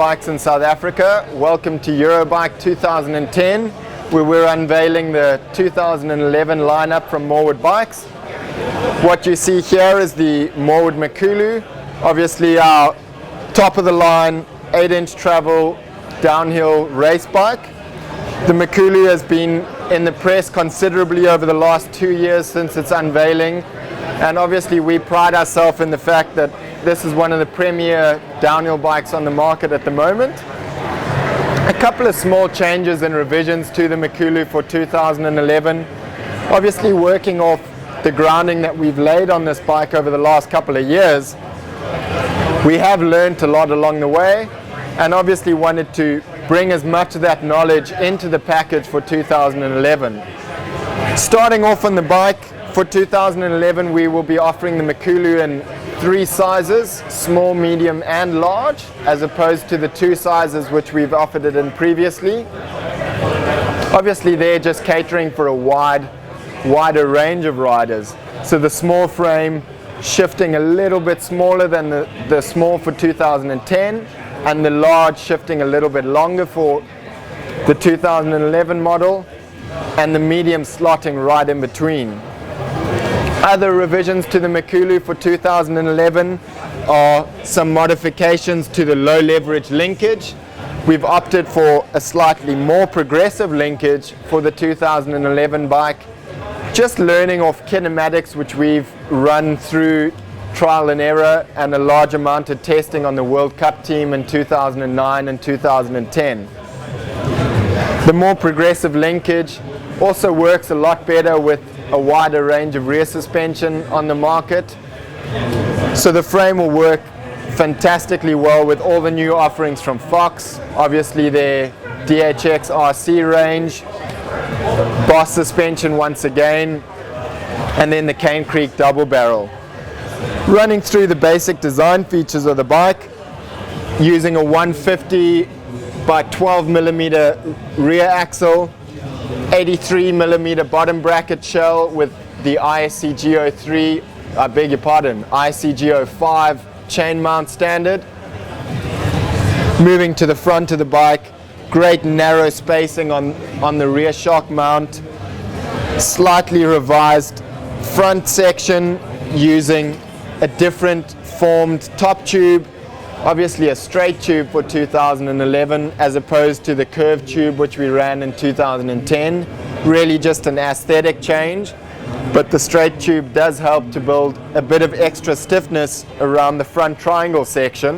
bikes in South Africa. Welcome to Eurobike 2010, where we're unveiling the 2011 lineup from Morewood Bikes. What you see here is the Morewood Makulu, obviously our top of the line 8-inch travel downhill race bike. The Makulu has been in the press considerably over the last 2 years since its unveiling, and obviously we pride ourselves in the fact that this is one of the premier downhill bikes on the market at the moment. A couple of small changes and revisions to the Makulu for 2011. Obviously working off the grounding that we've laid on this bike over the last couple of years, we have learned a lot along the way, and obviously wanted to bring as much of that knowledge into the package for 2011. Starting off on the bike, for 2011 we will be offering the Makulu in 3 sizes, small, medium and large, as opposed to the 2 sizes which we've offered it in previously. Obviously they're just catering for a wider range of riders. So the small frame shifting a little bit smaller than the small for 2010, and the large shifting a little bit longer for the 2011 model, and the medium slotting right in between. Other revisions to the Makulu for 2011 are some modifications to the low leverage linkage. We've opted for a slightly more progressive linkage for the 2011 bike, just learning off kinematics which we've run through trial and error and a large amount of testing on the World Cup team in 2009 and 2010. The more progressive linkage also works a lot better with a wider range of rear suspension on the market. So the frame will work fantastically well with all the new offerings from Fox, obviously their DHX RC range, Boss suspension once again, and then the Cane Creek double barrel. Running through the basic design features of the bike, using a 150 by 12 millimeter rear axle, 83 millimeter bottom bracket shell with the ICG03, ICG05 chain mount standard. Moving to the front of the bike, great narrow spacing on the rear shock mount, slightly revised front section using a different formed top tube, obviously a straight tube for 2011 as opposed to the curved tube which we ran in 2010. Really just an aesthetic change, but the straight tube does help to build a bit of extra stiffness around the front triangle section.